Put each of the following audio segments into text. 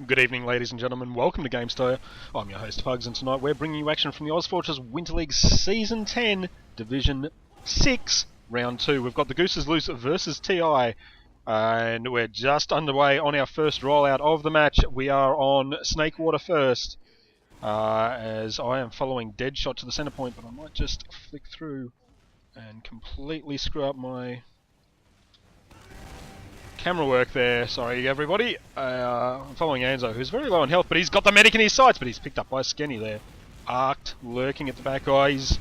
Good evening, ladies and gentlemen. Welcome to Gamestah. I'm your host, Pugs, and tonight we're bringing you action from the OzFortress Winter League Season 10, Division 6, Round 2. We've got the Goose is Loose versus TI, and we're just underway on our first rollout of the match. We are on Snakewater first, as I am following Deadshot to the centre point, but I might just flick through and completely screw up my camera work there. Sorry, everybody. I'm following Anzo, who's very low on health, but he's got the medic in his sights, but he's picked up by Skenny there. Arced, lurking at the back. He's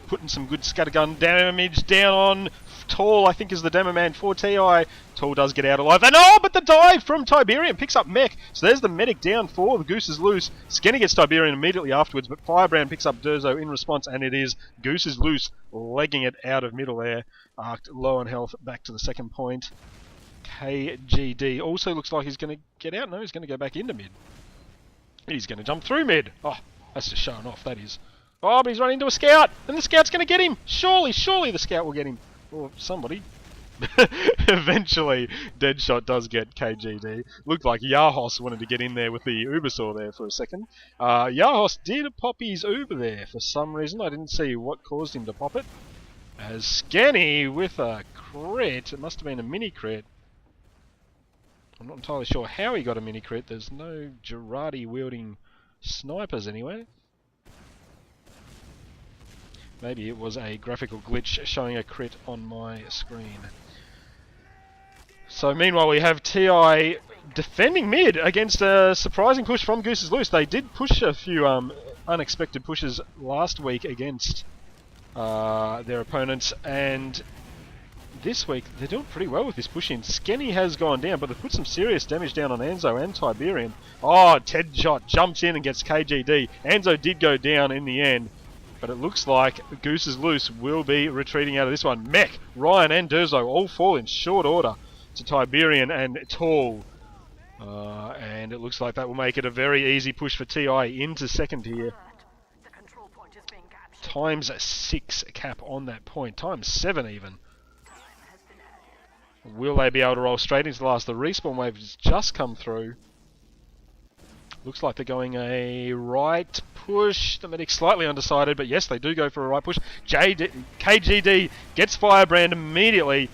putting some good scattergun damage down on Tall, I think is the demo man for TI. Tall does get out alive. And but the dive from Tiberian picks up Mech. So there's the medic down for the Goose is Loose. Skenny gets Tiberian immediately afterwards, but Firebrand picks up Durzo in response, and it is Goose is Loose legging it out of middle there. Arced, low on health, back to the second point. KGD also looks like he's going to get out. No, he's going to go back into mid. He's going to jump through mid. Oh, that's just showing off, that is. Oh, but he's running into a scout, and the scout's going to get him. Surely the scout will get him. Or somebody. Eventually, Deadshot does get KGD. Looked like Yahos wanted to get in there with the Ubersaw there for a second. Yahos did pop his Uber there for some reason. I didn't see what caused him to pop it. As Skenny with a crit. It must have been a mini crit. I'm not entirely sure how he got a mini crit. There's no Girardi wielding snipers anywhere. Maybe it was a graphical glitch showing a crit on my screen. So meanwhile we have TI defending mid against a surprising push from Goose is Loose. They did push a few unexpected pushes last week against their opponents, and this week they're doing pretty well with this push-in. Skenny has gone down, but they've put some serious damage down on Anzo and Tiberian. Oh, Deadshot jumps in and gets KGD. Anzo did go down in the end, but it looks like Goose is Loose will be retreating out of this one. Mech, Ryan and Durzo all fall in short order to Tiberian and Tall. And it looks like that will make it a very easy push for TI into second here. Times 6 cap on that point, times 7 even. Will they be able to roll straight into the last? The respawn wave has just come through. Looks like they're going a right push. The medic's slightly undecided, but yes, they do go for a right push. KGD gets Firebrand immediately.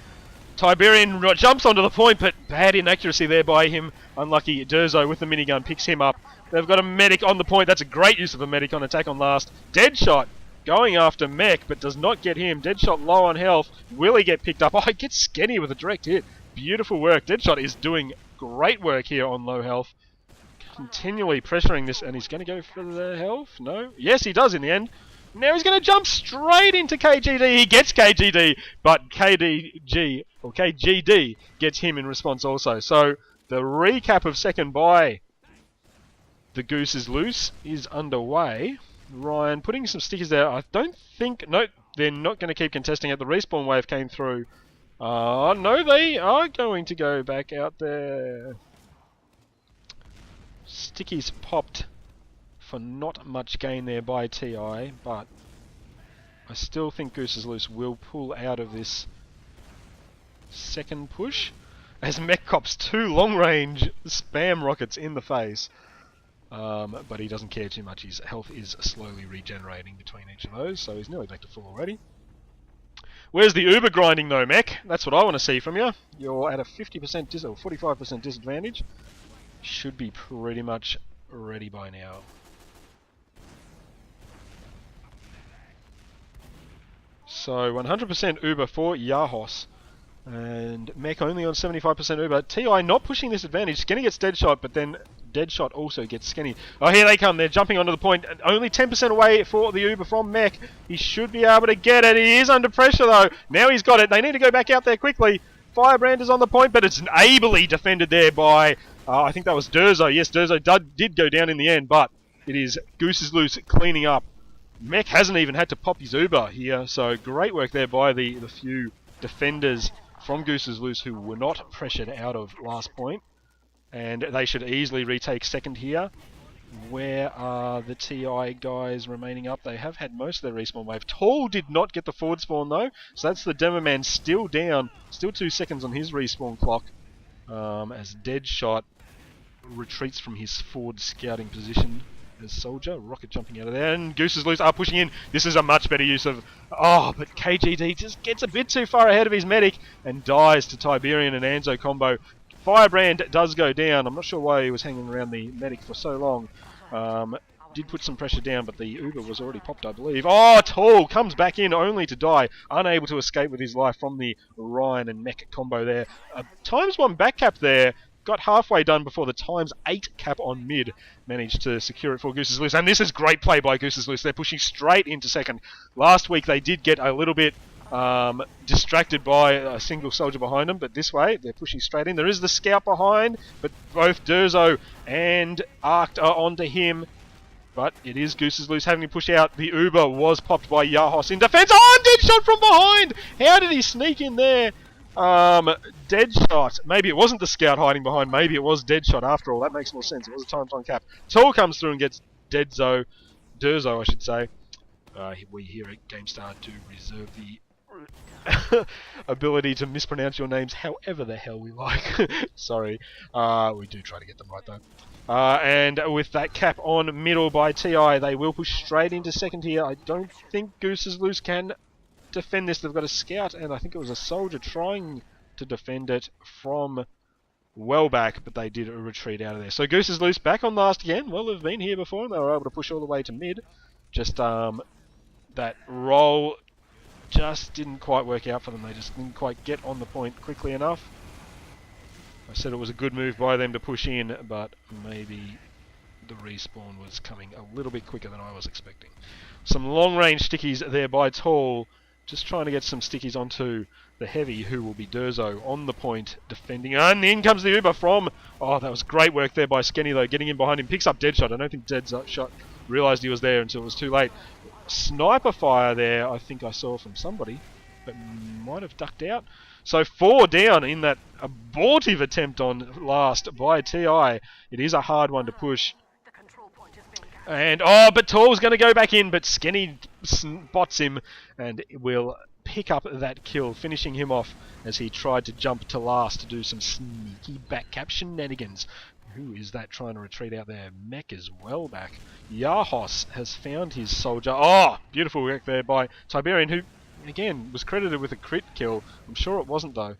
Tiberian jumps onto the point, but bad inaccuracy there by him. Unlucky Durzo with the minigun picks him up. They've got a medic on the point. That's a great use of a medic on attack on last. Deadshot going after Mech, but does not get him. Deadshot low on health. Will he get picked up? Oh, he gets Skenny with a direct hit. Beautiful work. Deadshot is doing great work here on low health. Continually pressuring this, and he's going to go for the health? No? Yes, he does in the end. Now he's going to jump straight into KGD. He gets KGD, but KGD gets him in response also. So the recap of second by the Goose is Loose is underway. Ryan putting some stickers there. I don't think... No, they're not going to keep contesting it. The respawn wave came through. No, they are going to go back out there. Stickies popped for not much gain there by TI, but I still think Goose is Loose will pull out of this second push, as Mech cops 2 long-range spam rockets in the face. But he doesn't care too much. His health is slowly regenerating between each of those, so he's nearly back to full already. Where's the Uber grinding though, Mech? That's what I want to see from you. You're at a 50% or 45% disadvantage. Should be pretty much ready by now. So 100% Uber for Yahos. And Mech only on 75% Uber. TI not pushing this advantage. Skenny gets Deadshot, but then Deadshot also gets Skenny. Oh, here they come. They're jumping onto the point. Only 10% away for the Uber from Mech. He should be able to get it. He is under pressure, though. Now he's got it. They need to go back out there quickly. Firebrand is on the point, but it's ably defended there by... I think that was Durzo. Yes, Durzo did go down in the end, but it is Goose is Loose cleaning up. Mech hasn't even had to pop his Uber here, so great work there by the few defenders from Goose is Loose who were not pressured out of last point. And they should easily retake second here. Where are the TI guys remaining up? They have had most of their respawn wave. Tall did not get the forward spawn though, so that's the demo man still down. Still 2 seconds on his respawn clock. As Deadshot retreats from his forward scouting position as Soldier. Rocket jumping out of there, and Goose is loose, are pushing in. This is a much better use of... Oh, but KGD just gets a bit too far ahead of his medic and dies to Tiberian and Anzo combo. Firebrand does go down. I'm not sure why he was hanging around the medic for so long. Did put some pressure down, but the Uber was already popped, I believe. Oh, Tall comes back in only to die, unable to escape with his life from the Ryan and Mech combo there. ×1 back cap there. Got halfway done before the ×8 cap on mid managed to secure it for Goose is Loose. And this is great play by Goose is Loose. They're pushing straight into second. Last week they did get a little bit distracted by a single soldier behind them, but this way they're pushing straight in. There is the scout behind, but both Durzo and Arct are onto him. But it is Goose is Loose having to push out. The Uber was popped by Yahos in defense. Oh, dead shot from behind! How did he sneak in there? Deadshot. Maybe it wasn't the scout hiding behind. Maybe it was Deadshot after all. That makes more sense. It was a ×1 cap. Tall comes through and gets Durzo, I should say. We here at Gamestah do reserve the ability to mispronounce your names however the hell we like. Sorry. We do try to get them right though. And with that cap on middle by TI, they will push straight into second here. I don't think Goose is Loose can defend this. They've got a scout, and I think it was a soldier trying to defend it from well back, but they did a retreat out of there. So Goose is Loose back on last again. Well, they've been here before, and they were able to push all the way to mid. Just that roll just didn't quite work out for them. They just didn't quite get on the point quickly enough. I said it was a good move by them to push in, but maybe the respawn was coming a little bit quicker than I was expecting. Some long-range stickies there by Tall, just trying to get some stickies onto the heavy, who will be Durzo on the point defending. And in comes the Uber from... Oh, that was great work there by Skenny though, getting in behind him. Picks up Deadshot. I don't think Deadshot realised he was there until it was too late. Sniper fire there, I think I saw from somebody, but might have ducked out. So 4 down in that abortive attempt on last by TI. It is a hard one to push. And, oh, but Tall's going to go back in, but Skenny spots him and will pick up that kill, finishing him off as he tried to jump to last to do some sneaky back cap shenanigans. Who is that trying to retreat out there? Mech is well back. Yahos has found his soldier. Oh, beautiful work there by Tiberian, who, again, was credited with a crit kill. I'm sure it wasn't, though.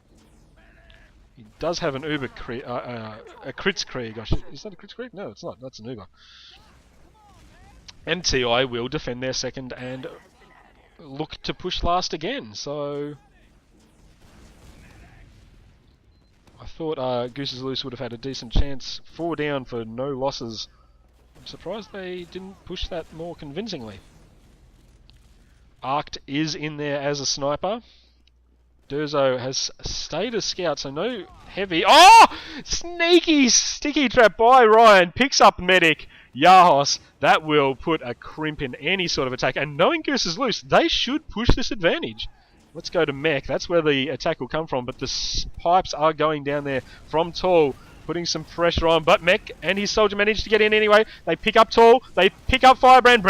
He does have an Uber crit, a Kritzkrieg. Is that a Kritzkrieg? No, it's not. That's an Uber. And TI will defend their second and look to push last again. So I thought Goose is Loose would have had a decent chance. 4 down for no losses. I'm surprised they didn't push that more convincingly. Arct is in there as a sniper. Durzo has stayed as scout, so no heavy. Oh! Sneaky sticky trap by Ryan. Picks up medic. Yahos. That will put a crimp in any sort of attack. And knowing Goose is Loose, they should push this advantage. Let's go to Mech. That's where the attack will come from. But the pipes are going down there from Tall, putting some pressure on. But Mech and his soldier managed to get in anyway. They pick up Tall. They pick up Firebrand.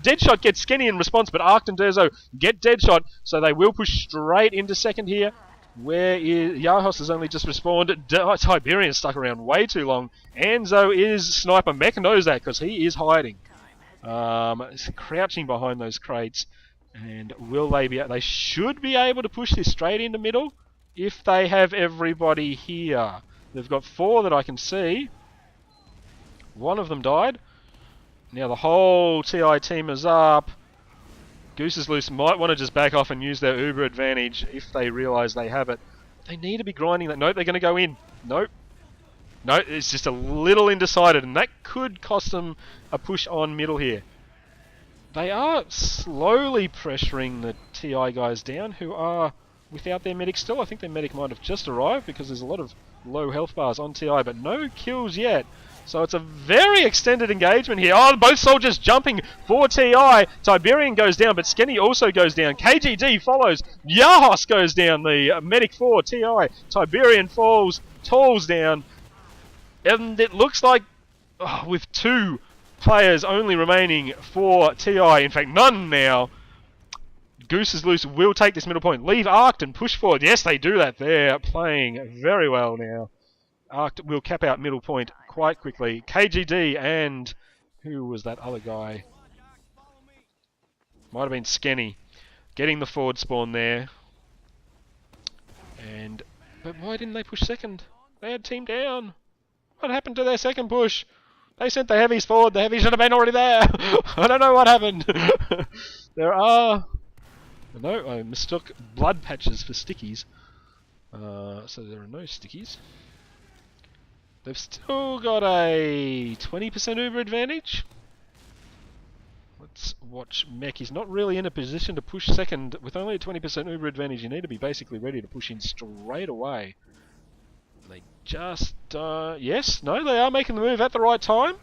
Deadshot gets Skenny in response, but Arct and Durzo get Deadshot. So they will push straight into second here. Where is... Yahos has only just respawned. Tiberian stuck around way too long. Anzo is sniper. Mech knows that because he is hiding. Crouching behind those crates. And will they be... They should be able to push this straight into middle if they have everybody here. They've got 4 that I can see. One of them died. Now the whole TI team is up. Goose is Loose might want to just back off and use their Uber advantage if they realise they have it. They need to be grinding that. Nope, they're going to go in. Nope. No, it's just a little undecided, and that could cost them a push on middle here. They are slowly pressuring the TI guys down, who are without their medic still. I think their medic might have just arrived because there's a lot of low health bars on TI, but no kills yet. So it's a very extended engagement here. Oh, both soldiers jumping for TI. Tiberian goes down, but Skenny also goes down. KGD follows. Yahos goes down, the medic for TI. Tiberian falls. Tall's down. And it looks like, with 2 players only remaining for TI, in fact none now, Goose is Loose will take this middle point. Leave Arct and push forward. Yes, they do that. They're playing very well now. Arc will cap out middle point quite quickly. KGD and... who was that other guy? Might have been Skenny. Getting the forward spawn there. But why didn't they push second? They had team down. What happened to their second push? They sent the heavies forward. The heavies should have been already there. I don't know what happened. There are... no, I mistook blood patches for stickies. So there are no stickies. They've still got a 20% Uber advantage. Let's watch Mech. He's not really in a position to push second. With only a 20% Uber advantage, you need to be basically ready to push in straight away. They just... yes, no, they are making the move at the right time.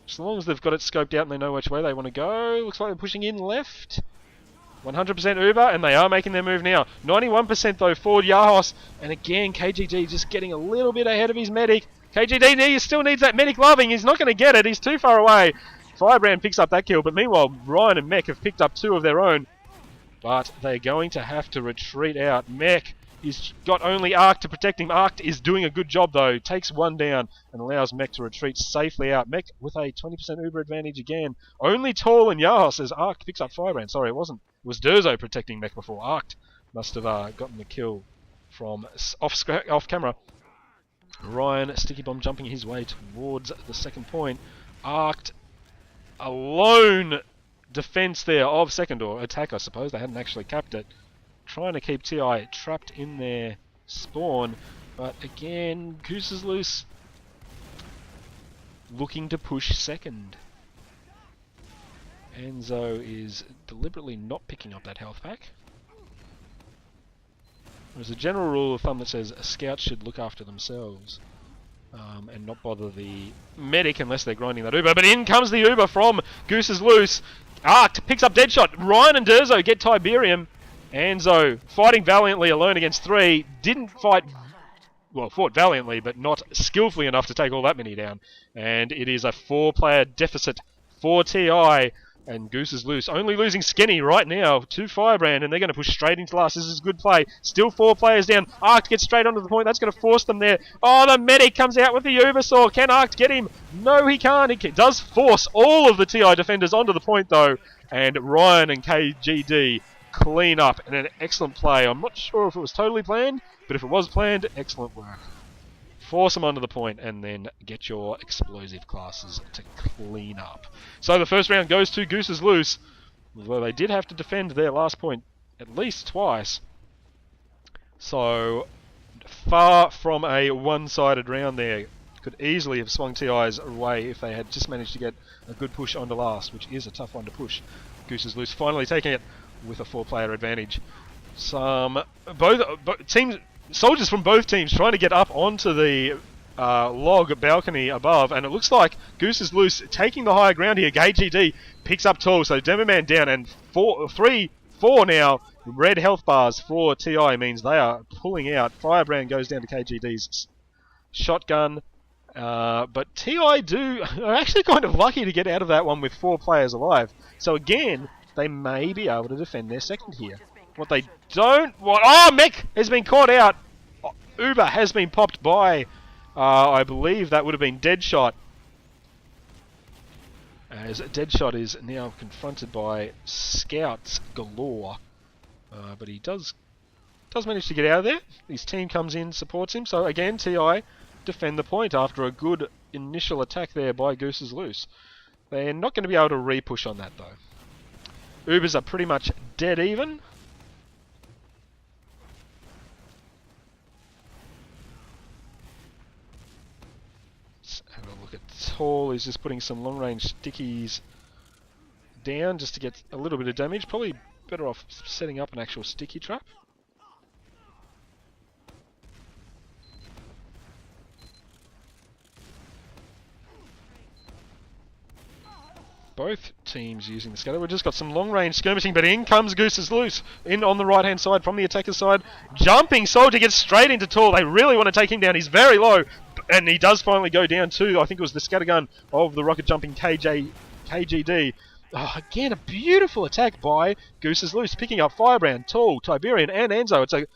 As long as they've got it scoped out and they know which way they want to go. Looks like they're pushing in left. 100% Uber, and they are making their move now. 91% though, forward Yahos. And again, KGD just getting a little bit ahead of his medic. KGD still needs that medic loving. He's not going to get it. He's too far away. Firebrand picks up that kill, but meanwhile, Ryan and Mech have picked up 2 of their own. But they're going to have to retreat out. Mech, he's got only Arc to protect him. Arc is doing a good job though. Takes 1 down and allows Mech to retreat safely out. Mech with a 20% Uber advantage again. Only Tall and Yahos as Arc picks up Firebrand. Sorry, it wasn't. It was Durzo protecting Mech before. Arc must have gotten the kill from off camera. Ryan, Sticky Bomb jumping his way towards the second point. Arc alone defense there of second, or attack I suppose. They hadn't actually capped it. Trying to keep TI trapped in their spawn, but again, Goose is loose. Looking to push second. Enzo is deliberately not picking up that health pack. There's a general rule of thumb that says scouts should look after themselves and not bother the medic unless they're grinding that Uber. But in comes the Uber from Goose is loose. Arc picks up Deadshot. Ryan and Durzo get Tiberium. Enzo fighting valiantly alone against 3. Didn't fight... well, fought valiantly, but not skillfully enough to take all that many down. And it is a 4-player deficit for TI. And Goose is loose. Only losing Skinny right now to Firebrand, and they're going to push straight into last. This is good play. Still 4 players down. Arc gets straight onto the point. That's going to force them there. Oh, the medic comes out with the Ubersaw. Can Arc get him? No, he can't. He does force all of the TI defenders onto the point, though. And Ryan and KGD clean up. And an excellent play. I'm not sure if it was totally planned, but if it was planned, excellent work. Force them onto the point and then get your explosive classes to clean up. So the first round goes to Goose is loose, although they did have to defend their last point at least twice. So far from a one-sided round there. Could easily have swung TI's away if they had just managed to get a good push onto last, which is a tough one to push. Goose is loose, finally taking it with a 4-player advantage. Both teams... soldiers from both teams trying to get up onto the log balcony above, and it looks like Goose is loose, taking the higher ground here. KGD picks up Tall, so Demoman down, and 4 now red health bars for TI means they are pulling out. Firebrand goes down to KGD's shotgun, but TI are actually kind of lucky to get out of that one with 4 players alive. So again, they may be able to defend their second here. What they don't want... oh, Mech has been caught out. Uber has been popped by, I believe that would have been Deadshot. As Deadshot is now confronted by scouts galore. But he does manage to get out of there. His team comes in, supports him. So again, TI defend the point after a good initial attack there by Goose is loose. They're not going to be able to re-push on that though. Ubers are pretty much dead even. Have a look at Tall. He's just putting some long-range stickies down just to get a little bit of damage. Probably better off setting up an actual sticky trap. Both teams using the scatter. We've just got some long-range skirmishing, but in comes Goose is loose. In on the right-hand side from the attacker's side. Jumping Soldier gets straight into Tall. They really want to take him down. He's very low, and he does finally go down too. I think it was the scattergun of the rocket-jumping KGD. Oh, again, a beautiful attack by Goose is loose, picking up Firebrand, Tall, Tiberian, and Enzo. It's a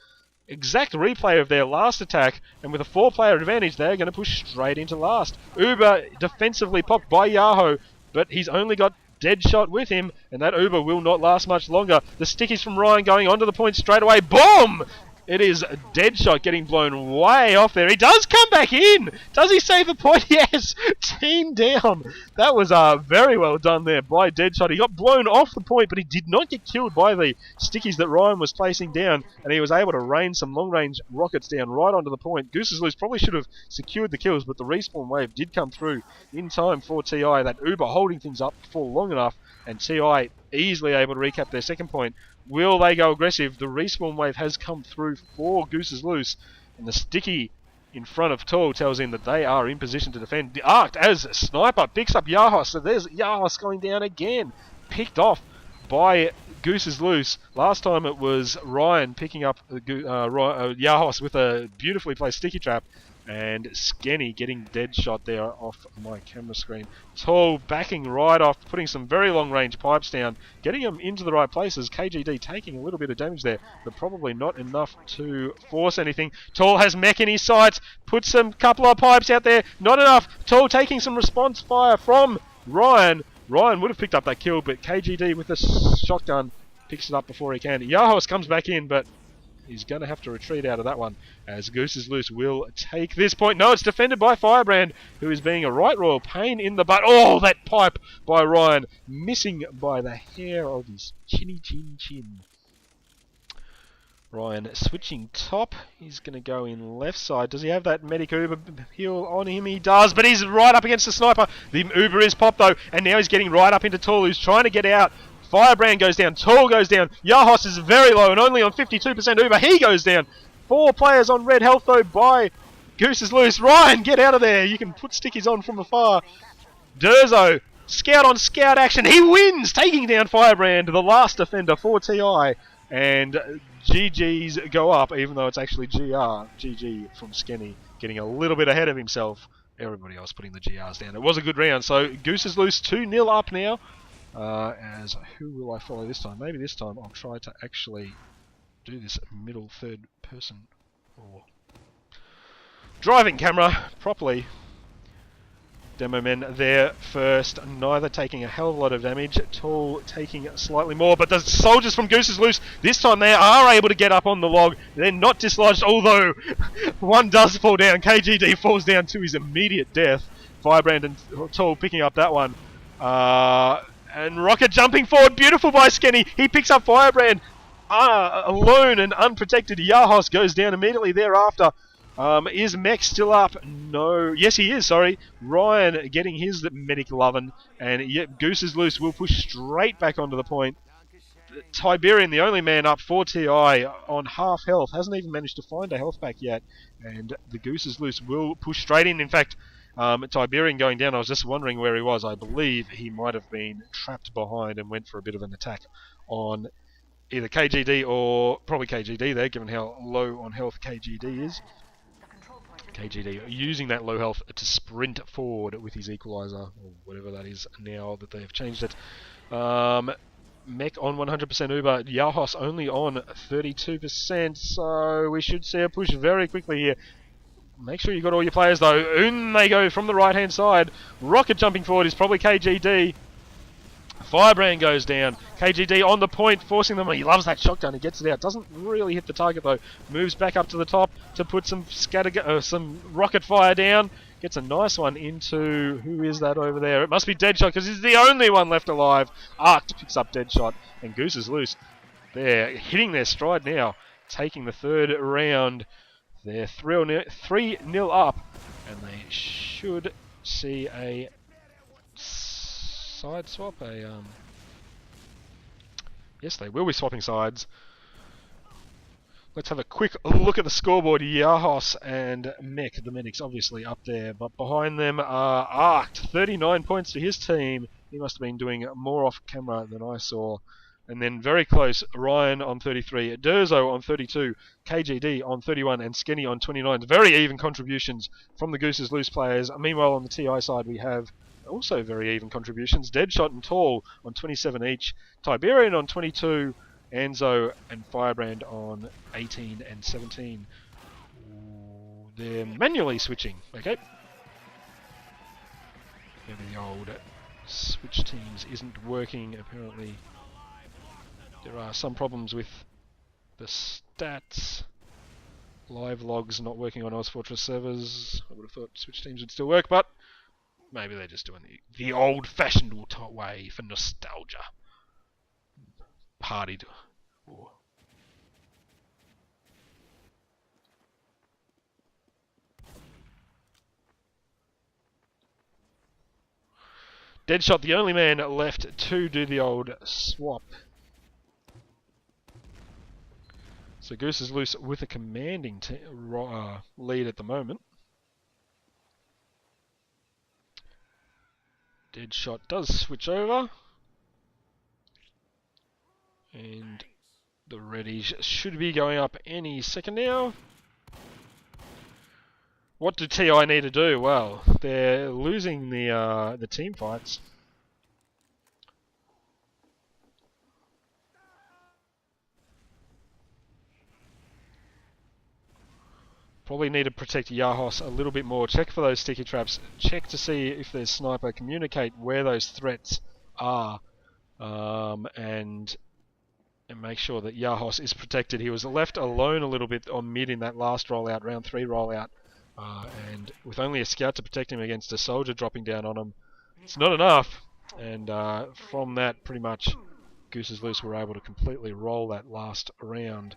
exact replay of their last attack, and with a 4-player advantage, they're going to push straight into last. Uber defensively popped by Yahoo, but he's only got Deadshot with him, and that Uber will not last much longer. The stickies from Ryan going onto the point straight away. Boom! It is Deadshot getting blown way off there. He does come back in! Does he save the point? Yes! Team down! That was very well done there by Deadshot. He got blown off the point, but he did not get killed by the stickies that Ryan was placing down, and he was able to rain some long-range rockets down right onto the point. Goose's Loose probably should have secured the kills, but the respawn wave did come through in time for TI. That Uber holding things up for long enough, and TI easily able to recap their second point. Will they go aggressive? The respawn wave has come through for Goose's Loose, and the sticky in front of Tall tells him that they are in position to defend. The Arc as Sniper picks up Yahos, so there's Yahos going down again, picked off by Goose's Loose. Last time it was Ryan picking up Yahos with a beautifully placed sticky trap, and Skenny getting Deadshot there off my camera screen. Tall backing right off, putting some very long range pipes down, getting them into the right places. KGD taking a little bit of damage there, but probably not enough to force anything. Tall has mech in his sights, puts some couple of pipes out there, not enough. Tall taking some response fire from Ryan. Ryan would have picked up that kill, but KGD with the shotgun picks it up before he can. Yahos comes back in, but he's going to have to retreat out of that one, as Goose's Loose will take this point. No, it's defended by Firebrand, who is being a right royal pain in the butt. Oh, that pipe by Ryan, missing by the hair of his chinny chin. Ryan switching top. He's going to go in left side. Does he have that medic Uber heal on him? He does, but he's right up against the Sniper. The Uber is popped though, and now he's getting right up into Tall, who's trying to get out. Firebrand goes down, Tall goes down, Yahos is very low and only on 52% Uber, he goes down. 4 players on red health though by Goose's Loose. Ryan, get out of there, you can put stickies on from afar. Durzo, scout on scout action, he wins, taking down Firebrand, the last defender for TI, and GG's go up, even though it's actually GG from Skenny, getting a little bit ahead of himself. Everybody else putting the GRs down. It was a good round, so Goose's Loose 2-0 up now. As who will I follow this time? Maybe this time I'll try to actually do this middle third person or driving camera properly. Demo men there first, neither taking a hell of a lot of damage. Tall taking slightly more, but the soldiers from Goose's Loose, this time they are able to get up on the log. They're not dislodged, although one does fall down. KGD falls down to his immediate death. Firebrand and Tall picking up that one. And Rocket jumping forward, beautiful by Skenny. He picks up Firebrand. Alone and unprotected. Yahos goes down immediately thereafter. Is Mech still up? No. Yes, he is, sorry. Ryan getting his medic lovin'. And yet Goose's Loose will push straight back onto the point. Tiberian, the only man up for TI on half health. Hasn't even managed to find a health pack yet. And the Goose's Loose will push straight in. In fact, Tiberian going down, I was just wondering where he was. I believe he might have been trapped behind and went for a bit of an attack on either KGD or probably KGD there, given how low on health KGD is. KGD using that low health to sprint forward with his equalizer, or whatever that is now that they have changed it. Mech on 100% Uber, Yahos only on 32%, so we should see a push very quickly here. Make sure you got all your players though. In they go from the right hand side. Rocket jumping forward is probably KGD. Firebrand goes down. KGD on the point, forcing them. He loves that shotgun. He gets it out. Doesn't really hit the target though. Moves back up to the top to put some some rocket fire down. Gets a nice one into, who is that over there? It must be Deadshot because he's the only one left alive. Arc picks up Deadshot and Goose is Loose. They're hitting their stride now, taking the third round. They're 3-0 up, and they should see a side swap. Yes, they will be swapping sides. Let's have a quick look at the scoreboard. Yahos and Mech, the medics, obviously up there, but behind them are Arc, 39 points to his team. He must have been doing more off camera than I saw. And then very close, Ryan on 33, Durzo on 32, KGD on 31, and Skenny on 29. Very even contributions from the Goose's Loose players. Meanwhile, on the TI side, we have also very even contributions. Deadshot and Tall on 27 each, Tiberian on 22, Anzo and Firebrand on 18 and 17. Ooh, they're manually switching. Okay. Maybe the old switch teams isn't working. Apparently, there are some problems with the stats. Live logs not working on OzFortress servers. I would have thought switch teams would still work, but maybe they're just doing the old-fashioned way for nostalgia. Partied. Ooh. Deadshot, the only man left to do the old swap. So Goose is loose with a commanding lead at the moment. Deadshot does switch over. And the Reddies should be going up any second now. What do TI need to do? Well, they're losing the team fights. Probably need to protect Yahos a little bit more. Check for those sticky traps. Check to see if there's sniper. Communicate where those threats are. And make sure that Yahos is protected. He was left alone a little bit on mid in that last rollout, round 3 rollout. And with only a scout to protect him against a soldier dropping down on him, it's not enough. And from that, pretty much, Goose is Loose were able to completely roll that last round.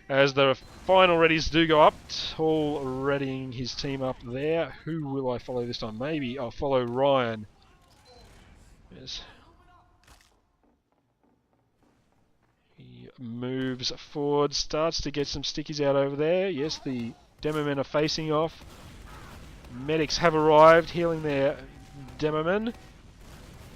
As the final readies do go up, Tall readying his team up there. Who will I follow this time? Maybe I'll follow Ryan. Yes. He moves forward, starts to get some stickies out over there. Yes, the demo men are facing off. Medics have arrived, healing their demo men.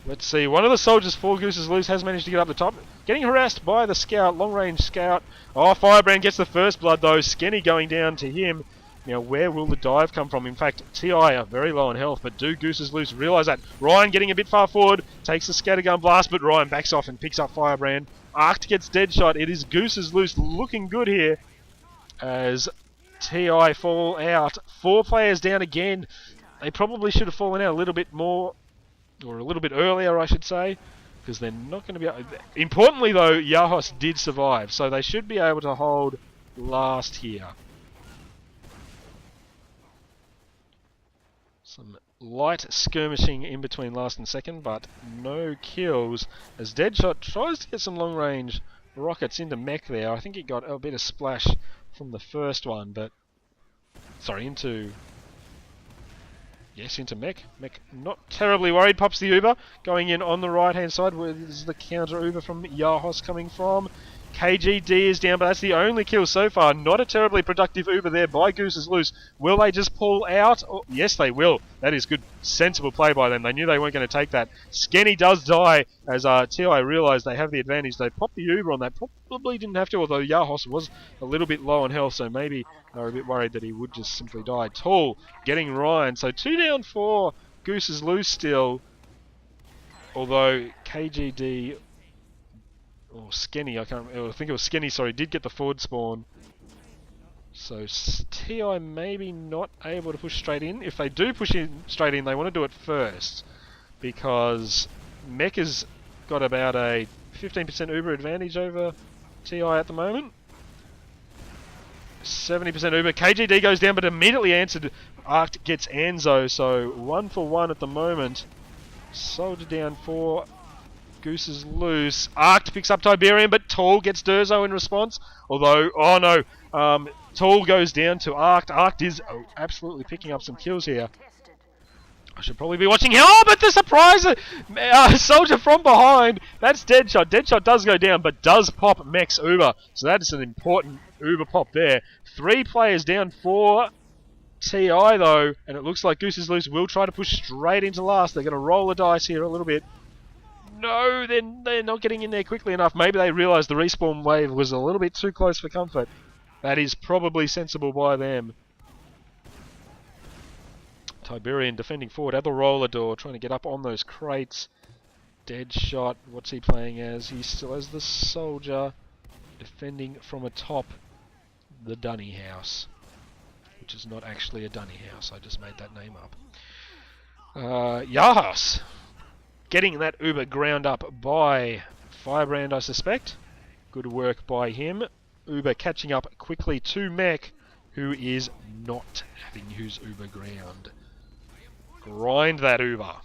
Let's see, one of the soldiers for Goose is Loose has managed to get up the top. Getting harassed by the scout, long-range scout. Oh, Firebrand gets the first blood though. Skenny going down to him. Now, where will the dive come from? In fact, TI are very low on health, but do Goose is Loose realise that? Ryan getting a bit far forward, takes the scattergun blast, but Ryan backs off and picks up Firebrand. Arct gets Deadshot. It is Goose is Loose looking good here as TI fall out. 4 players down again. They probably should have fallen out a little bit more, or a little bit earlier, I should say, because they're not going to be... Importantly, though, Yahos did survive, so they should be able to hold last here. Some light skirmishing in between last and second, but no kills, as Deadshot tries to get some long-range rockets into Mech there. I think he got a bit of splash from the first one, but... Sorry, into... Yes, into Mech. Mech not terribly worried. Pops the Uber. Going in on the right-hand side. Where is the counter Uber from Yahos coming from? KGD is down, but that's the only kill so far. Not a terribly productive Uber there by Goose is Loose. Will they just pull out? Oh, yes, they will. That is good, sensible play by them. They knew they weren't going to take that. Skenny does die as TI realised they have the advantage. They popped the Uber on that. Probably didn't have to, although Yahos was a little bit low on health, so maybe they were a bit worried that he would just simply die. Tall getting Ryan. So 2 down for Goose is Loose still. Although KGD... or Skenny, I think it was Skenny, sorry, did get the forward spawn. So TI maybe not able to push straight in. If they do push in straight in, they want to do it first, because Mech has got about a 15% Uber advantage over TI at the moment. 70% Uber. KGD goes down, but immediately answered. Arct gets Anzo, so 1 for 1 at the moment. Soldier down for Goose is Loose. Arct picks up Tiberium, but Tall gets Durzo in response. Although, oh no, Tall goes down to Arct. Arct is absolutely picking up some kills here. I should probably be watching here. Oh, but the surprise! Soldier from behind. That's Deadshot. Deadshot does go down, but does pop Mech's Uber. So that is an important Uber pop there. 3 players down for TI though, and it looks like Goose is Loose will try to push straight into last. They're going to roll the dice here a little bit. No, they're not getting in there quickly enough. Maybe they realised the respawn wave was a little bit too close for comfort. That is probably sensible by them. Tiberian defending forward at the roller door, trying to get up on those crates. Deadshot, what's he playing as? He still has the soldier. defending from atop the Dunny House, which is not actually a Dunny House. I just made that name up. Yahas getting that Uber ground up by Firebrand, I suspect. Good work by him. Uber catching up quickly to Mech, who is not having his Uber ground. Grind that Uber.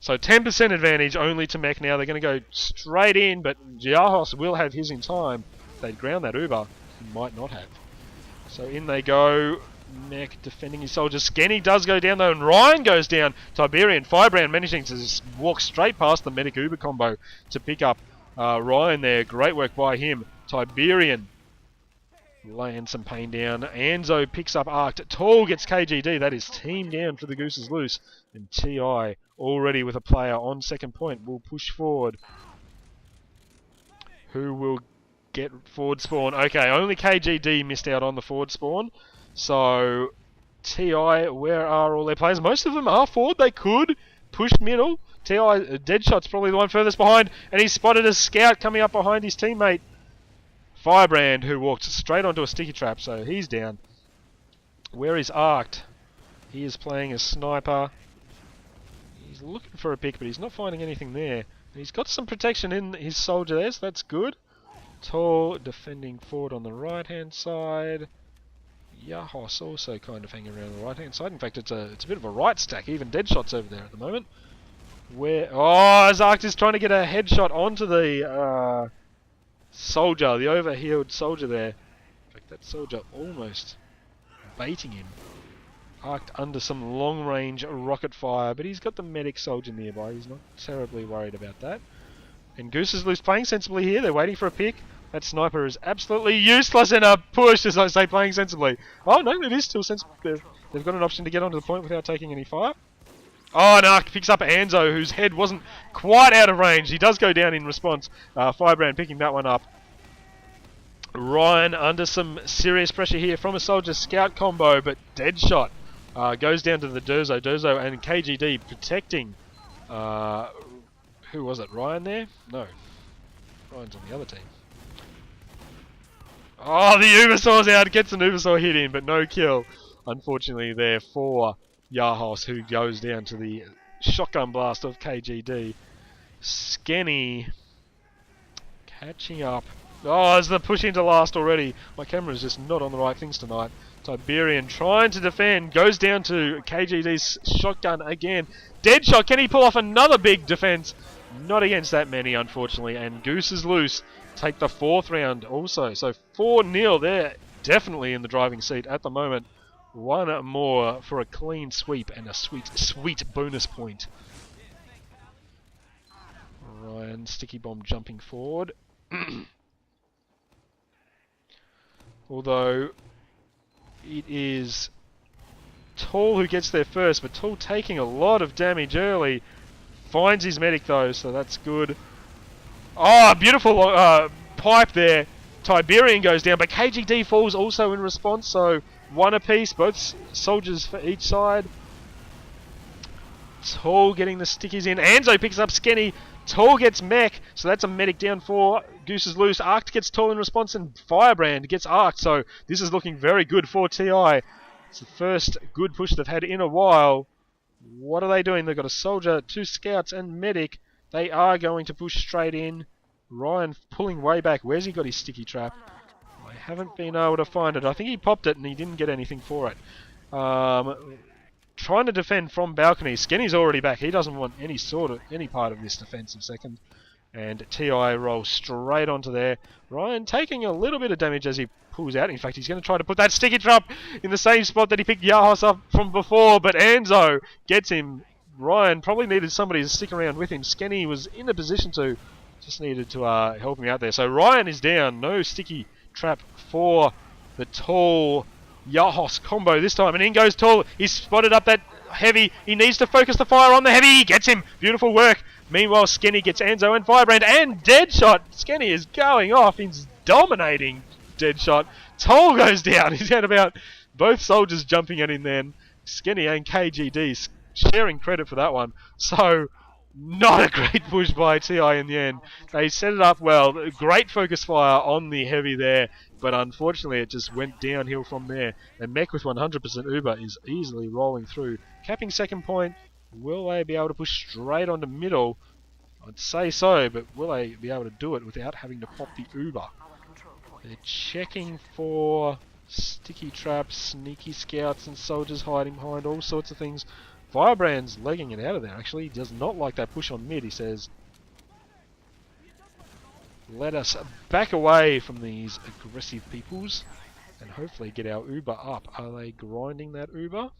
So 10% advantage only to Mech now. They're going to go straight in, but Yahos will have his in time. If they'd ground that Uber, he might not have. So in they go. Mech defending his soldiers. Skenny does go down though, and Ryan goes down. Tiberian, Firebrand managing to just walk straight past the medic Uber combo to pick up Ryan there. Great work by him. Tiberian laying some pain down. Anzo picks up Arced. Tall gets KGD. That is team down for the Gooses Loose. And TI already with a player on second point will push forward. Who will get forward spawn? Okay, only KGD missed out on the forward spawn. So, TI, where are all their players? Most of them are forward. They could push middle. TI, Deadshot's probably the one furthest behind. And he's spotted a scout coming up behind his teammate, Firebrand, who walked straight onto a sticky trap. So, he's down. Where is Arced? He is playing a sniper. He's looking for a pick, but he's not finding anything there. And he's got some protection in his soldier there, so that's good. Tall defending forward on the right-hand side. Yahos also kind of hanging around the right-hand side. In fact, it's a bit of a right stack. Even Deadshot's over there at the moment. Where as Arced is trying to get a headshot onto the soldier, the overhealed soldier there. In fact, that soldier almost baiting him. Arced under some long-range rocket fire, but he's got the medic soldier nearby. He's not terribly worried about that. And Goose is loose, playing sensibly here. They're waiting for a pick. That sniper is absolutely useless in a push, as I say, playing sensibly. Oh no, it is still sensible. They've got an option to get onto the point without taking any fire. Oh, and Arced picks up Anzo, whose head wasn't quite out of range. He does go down in response. Firebrand picking that one up. Ryan under some serious pressure here from a soldier scout combo, but Deadshot goes down to the Durzo. Durzo and KGD protecting. Who was it? Ryan there? No. Ryan's on the other team. Oh, the Ubersaw's out. Gets an Ubersaw hit in, but no kill. Unfortunately there for Yahos, who goes down to the shotgun blast of KGD. Skenny catching up. Oh, there's the push into last already. My camera's just not on the right things tonight. Tiberian trying to defend. Goes down to KGD's shotgun again. Deadshot, can he pull off another big defense? Not against that many, unfortunately. And Goose is loose. Take the fourth round also. So 4-0. They're definitely in the driving seat at the moment. One more for a clean sweep and a sweet bonus point. Ryan, sticky bomb jumping forward. Although it is Tall who gets there first, but Tall taking a lot of damage early. Finds his medic though, so that's good. Oh, beautiful pipe there. Tiberian goes down, but KGD falls also in response, so one apiece, both soldiers for each side. Tall getting the stickies in. Anzo picks up Skenny. Tall gets Mech, so that's a medic down for Goose is loose. Arced gets Tall in response, and Firebrand gets Arced, so this is looking very good for TI. It's the first good push they've had in a while. What are they doing? They've got a soldier, 2 scouts, and medic. They are going to push straight in. Ryan pulling way back. Where's he got his sticky trap? I haven't been able to find it. I think he popped it and he didn't get anything for it. Trying to defend from balcony. Skenny's already back. He doesn't want any part of this defensive second. And TI rolls straight onto there. Ryan taking a little bit of damage as he pulls out. In fact, he's going to try to put that sticky trap in the same spot that he picked Yahos up from before. But Anzo gets him. Ryan probably needed somebody to stick around with him. Skenny was in a position to. Just needed to help him out there. So Ryan is down. No sticky trap for the Tall Yahos combo this time. And in goes Tall. He's spotted up that heavy. He needs to focus the fire on the heavy. He gets him. Beautiful work. Meanwhile, Skenny gets Anzo and Firebrand and Deadshot. Skenny is going off. He's dominating Deadshot. Tall goes down. He's had about both soldiers jumping at him then. Skenny and KGD sharing credit for that one. So Not a great push by TI in the end. They set it up well. Great focus fire on the heavy there, but unfortunately it just went downhill from there. And Mech with 100% Uber is easily rolling through. Capping second point. Will they be able to push straight onto middle? I'd say so, but will they be able to do it without having to pop the Uber? They're checking for sticky traps, sneaky scouts and soldiers hiding behind all sorts of things. Firebrand's legging it out of there, actually. He does not like that push on mid. He says, let us back away from these aggressive peoples and hopefully get our Uber up. Are they grinding that Uber?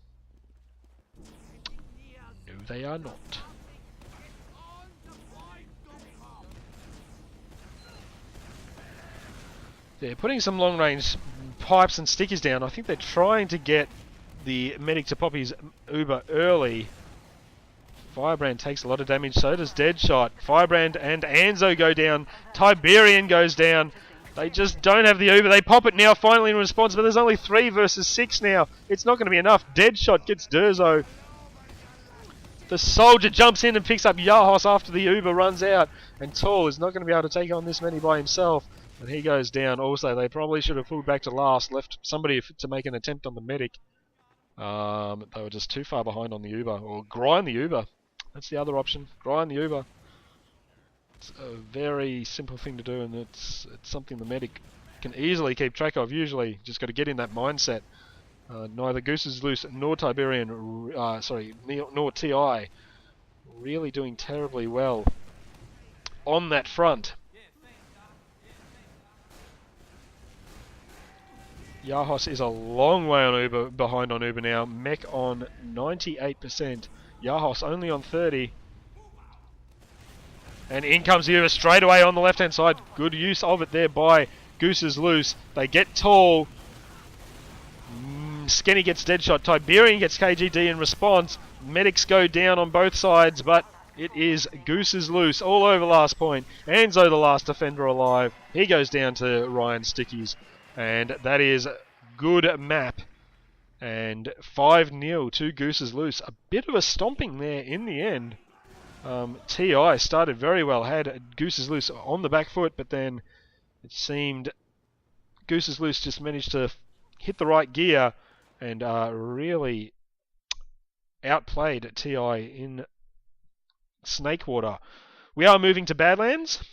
No, they are not. They're putting some long-range pipes and stickers down. I think they're trying to get the medic to pop his Uber early. Firebrand takes a lot of damage, so does Deadshot. Firebrand and Anzo go down. Tiberian goes down. They just don't have the Uber. They pop it now, finally in response, but there's only 3 versus 6 now. It's not going to be enough. Deadshot gets Durzo. The soldier jumps in and picks up Yahos after the Uber runs out. And Tall is not going to be able to take on this many by himself. And he goes down. Also, they probably should have pulled back to last, left somebody to make an attempt on the medic. They were just too far behind on the Uber. Or grind the Uber. That's the other option. Grind the Uber. It's a very simple thing to do, and it's something the medic can easily keep track of. Usually, just got to get in that mindset. Neither Goose is loose nor Tiberian, nor TI, really doing terribly well on that front. Yahos is a long way on Uber, behind on Uber now. Mech on 98%. Yahos only on 30. And in comes Uber straight away on the left-hand side. Good use of it there by Goose is loose. They get Tall. Skenny gets Deadshot. Tiberian gets KGD in response. Medics go down on both sides, but it is Goose is loose all over last point. Anzo, the last defender alive. He goes down to Ryan Stickies. And that is good map. And 5-0 to Goose is loose. A bit of a stomping there in the end. TI started very well, had Goose is loose on the back foot, but then it seemed Goose is loose just managed to hit the right gear and really outplayed TI in Snakewater. We are moving to Badlands.